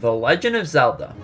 The Legend of Zelda,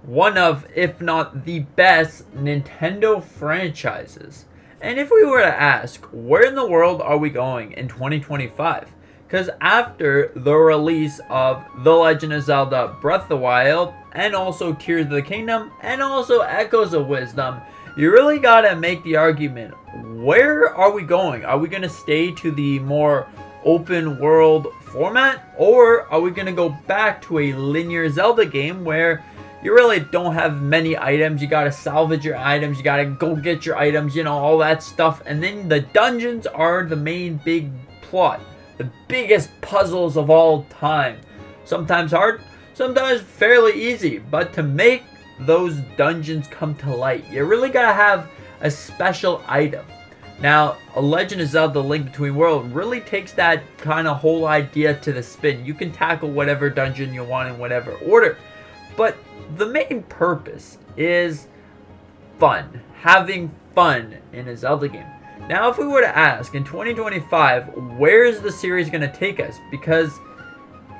one of, if not the best, Nintendo franchises. And if we were to ask, where in the world are we going in 2025? Because after the release of The Legend of Zelda Breath of the Wild, and also Tears of the Kingdom, and also Echoes of Wisdom, you really gotta make the argument, where are we going? Are we gonna stay to the more open world format, or are we gonna go back to a linear Zelda game where you really don't have many items, you gotta salvage your items, you gotta go get your items, you know, all that stuff, and then the dungeons are the main big plot, the biggest puzzles of all time. Sometimes hard, sometimes fairly easy, but to make those dungeons come to light, you really gotta have a special item. Now, A Legend of Zelda Link Between Worlds really takes that kind of whole idea to the spin. You can tackle whatever dungeon you want in whatever order, but the main purpose is fun, having fun in a Zelda game. Now, if we were to ask, in 2025, where is the series going to take us? Because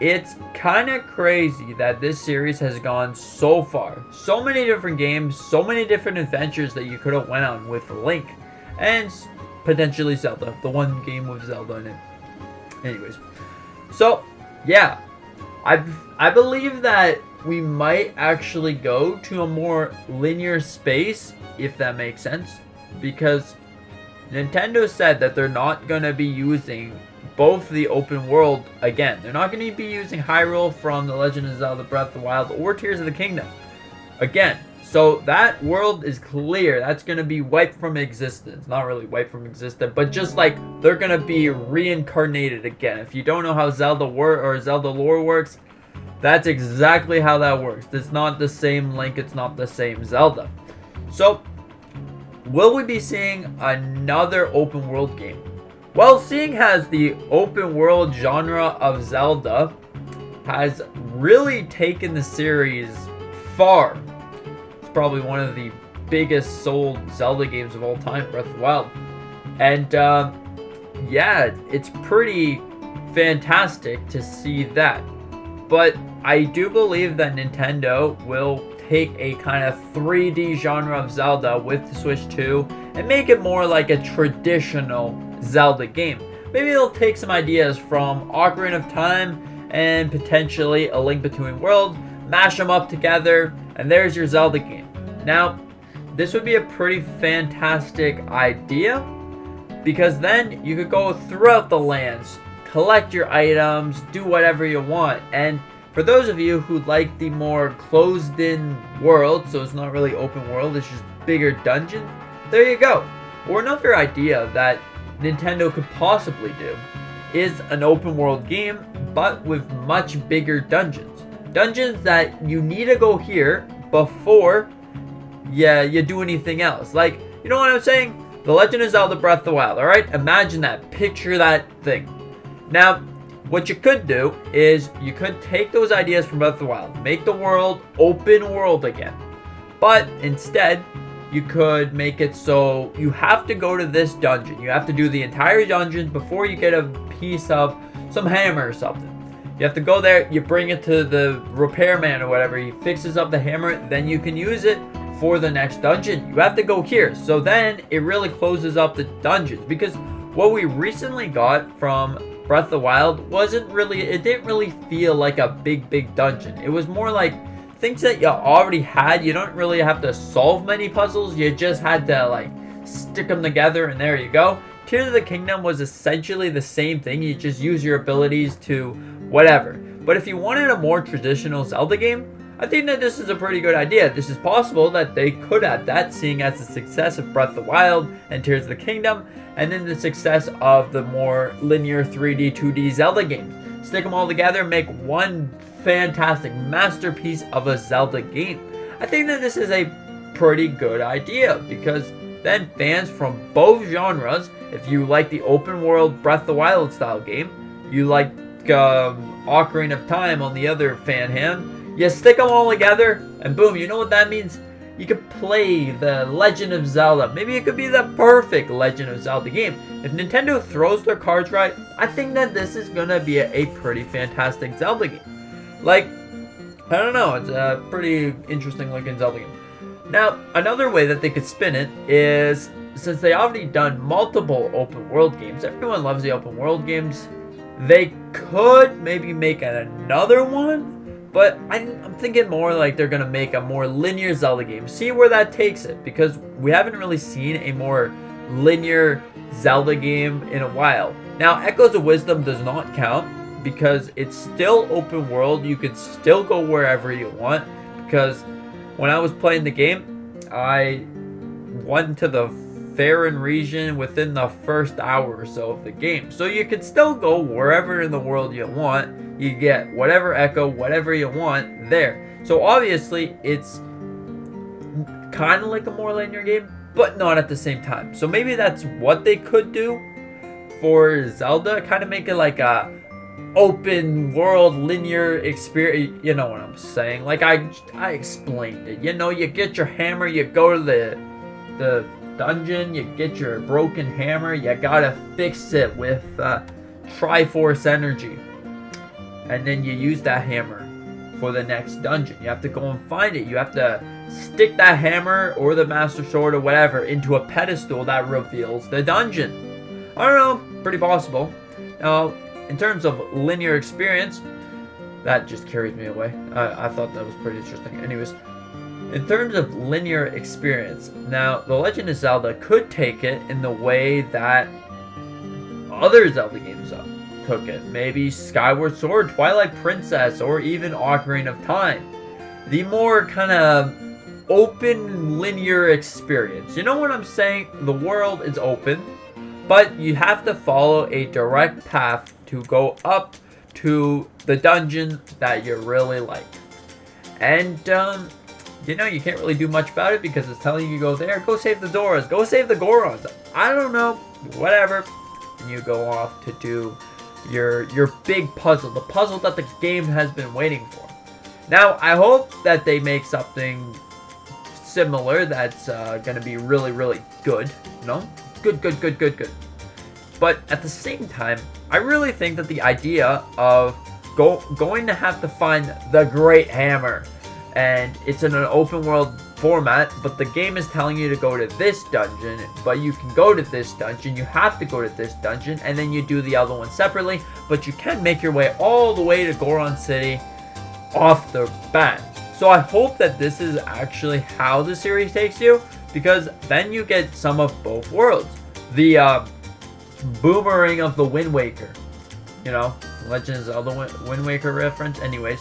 it's kind of crazy that this series has gone so far. So many different games, so many different adventures that you could have went on with Link. And potentially Zelda, the one game with Zelda in it. Anyways, so yeah, I believe that we might actually go to a more linear space, if that makes sense, because Nintendo said that they're not going to be using both the open world again. They're not going to be using Hyrule from The Legend of Zelda Breath of the Wild or Tears of the Kingdom again. So that world is clear. That's going to be wiped from existence. Not really wiped from existence, but just like they're going to be reincarnated again. If you don't know how Zelda Zelda lore works, that's exactly how that works. It's not the same Link. It's not the same Zelda. So, will we be seeing another open world game? Well, seeing as the open world genre of Zelda has really taken the series far, probably one of the biggest sold Zelda games of all time, Breath of the Wild. And yeah, it's pretty fantastic to see that. But I do believe that Nintendo will take a kind of 3D genre of Zelda with the Switch 2 and make it more like a traditional Zelda game. Maybe they'll take some ideas from Ocarina of Time and potentially A Link Between Worlds, mash them up together, and there's your Zelda game. Now, this would be a pretty fantastic idea, because then you could go throughout the lands, collect your items, do whatever you want. And for those of you who like the more closed-in world, so it's not really open world, it's just bigger dungeons, there you go. Or another idea that Nintendo could possibly do is an open world game, but with much bigger dungeons. Dungeons that you need to go here before you do anything else. Like, you know what I'm saying? The Legend of Zelda Breath of the Wild, alright? Imagine that. Picture that thing. Now, what you could do is you could take those ideas from Breath of the Wild, make the world open world again. But instead, you could make it so you have to go to this dungeon. You have to do the entire dungeon before you get a piece of some hammer or something. You have to go there, you bring it to the repairman or whatever, he fixes up the hammer, then you can use it for the next dungeon. You have to go here. So then it really closes up the dungeons, because what we recently got from Breath of the Wild it didn't really feel like a big dungeon. It was more like things that you already had. You don't really have to solve many puzzles. You just had to like stick them together and there you go. Tears of the Kingdom was essentially the same thing. You just use your abilities to whatever. But if you wanted a more traditional Zelda game, I think that this is a pretty good idea. This is possible that they could add that, seeing as the success of Breath of the Wild and Tears of the Kingdom, and then the success of the more linear 3D, 2D Zelda games. Stick them all together and make one fantastic masterpiece of a Zelda game. I think that this is a pretty good idea, because then fans from both genres, if you like the open world Breath of the Wild style game, you like Ocarina of Time on the other fan hand, you stick them all together and boom, you know what that means? You could play the Legend of Zelda. Maybe it could be the perfect Legend of Zelda game. If Nintendo throws their cards right, I think that this is gonna be a pretty fantastic Zelda game. Like, I don't know. It's a pretty interesting looking Zelda game. Now, another way that they could spin it is, since they already done multiple open world games, everyone loves the open world games, they could maybe make another one, but I'm thinking more like they're going to make a more linear Zelda game. See where that takes it, because we haven't really seen a more linear Zelda game in a while. Now, Echoes of Wisdom does not count, because it's still open world. You could still go wherever you want, because when I was playing the game, I went to the Faron region within the first hour or so of the game. So you could still go wherever in the world you want. You get whatever echo, whatever you want there. So obviously it's kind of like a more linear game, but not at the same time. So maybe that's what they could do for Zelda. Kind of make it like a open world linear experience. You know what I'm saying? Like I explained it. You know, you get your hammer, you go to the dungeon, you get your broken hammer, you gotta fix it with Triforce energy, and then you use that hammer for the next dungeon. You have to go and find it. You have to stick that hammer or the Master Sword or whatever into a pedestal that reveals the dungeon. I don't know, pretty possible. Now, in terms of linear experience, that just carries me away. I thought that was pretty interesting. Anyways, in terms of linear experience, now The Legend of Zelda could take it in the way that other Zelda games took it. Maybe Skyward Sword, Twilight Princess, or even Ocarina of Time. The more kind of open linear experience. You know what I'm saying? The world is open, but you have to follow a direct path to go up to the dungeon that you really like. And, you know, you can't really do much about it because it's telling you go there, go save the Zoras, go save the Gorons. I don't know, whatever. And you go off to do your big puzzle, the puzzle that the game has been waiting for. Now, I hope that they make something similar that's going to be really, really good. No? Good. But at the same time, I really think that the idea of going to have to find the Great Hammer, and it's in an open world format, but the game is telling you to go to this dungeon, but you can go to this dungeon, you have to go to this dungeon, and then you do the other one separately, but you can make your way all the way to Goron City off the bat. So I hope that this is actually how the series takes you, because then you get some of both worlds. The boomerang of the Wind Waker, you know, Legend of Zelda Wind Waker reference. Anyways,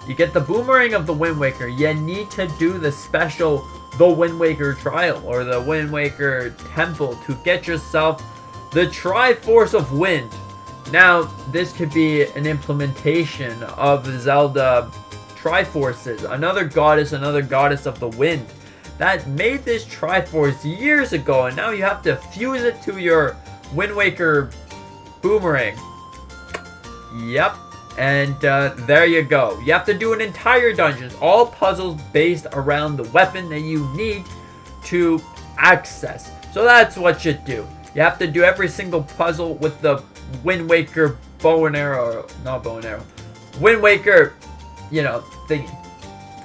you get the boomerang of the Wind Waker. You need to do the special The Wind Waker Trial or the Wind Waker Temple to get yourself the Triforce of Wind. Now, this could be an implementation of the Zelda Triforces, another goddess of the wind that made this Triforce years ago, and now you have to fuse it to your Wind Waker boomerang. Yep. And there you go. You have to do an entire dungeon, all puzzles based around the weapon that you need to access. So that's what you do. You have to do every single puzzle with the Wind Waker bow and arrow, not bow and arrow, Wind Waker, you know, thingy.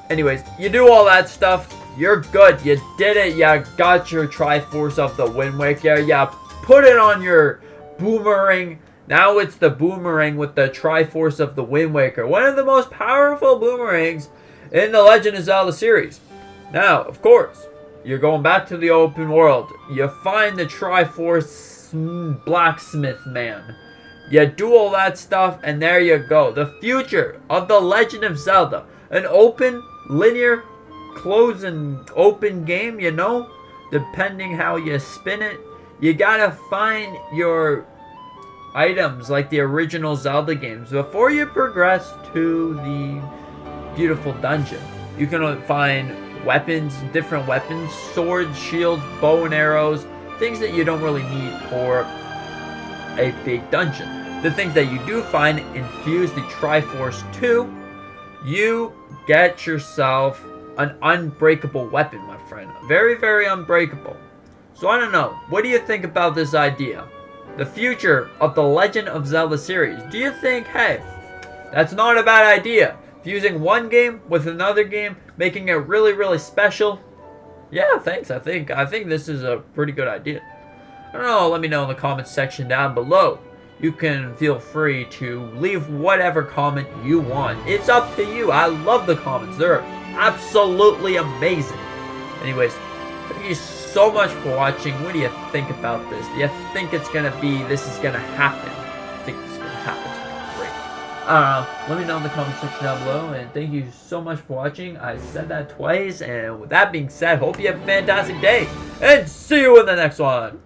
Anyways, you do all that stuff, you're good. You did it. You got your Triforce of the Wind Waker. You put it on your boomerang. Now it's the boomerang with the Triforce of the Wind Waker. One of the most powerful boomerangs in the Legend of Zelda series. Now, of course, you're going back to the open world. You find the Triforce blacksmith man. You do all that stuff, and there you go. The future of the Legend of Zelda. An open, linear, close and open game, you know? Depending how you spin it. You gotta find your items like the original Zelda games before you progress to the beautiful dungeon. You can find weapons, different weapons, swords, shields, bow and arrows, things that you don't really need for a big dungeon. The things that you do find infuse the Triforce 2, you get yourself an unbreakable weapon, my friend. Very, very unbreakable. So I don't know. What do you think about this idea? The future of the Legend of Zelda series. Do you think, hey, that's not a bad idea? Fusing one game with another game, making it really, really special. Yeah, thanks. I think this is a pretty good idea. I don't know, let me know in the comments section down below. You can feel free to leave whatever comment you want. It's up to you. I love the comments. They're absolutely amazing. Anyways, thank you so much for watching. What do you think about this? Do you think it's gonna be, this is gonna happen? I think this is gonna happen. It's gonna be great. Let me know in the comment section down below, and thank you so much for watching. I said that twice, and with that being said, hope you have a fantastic day, and see you in the next one.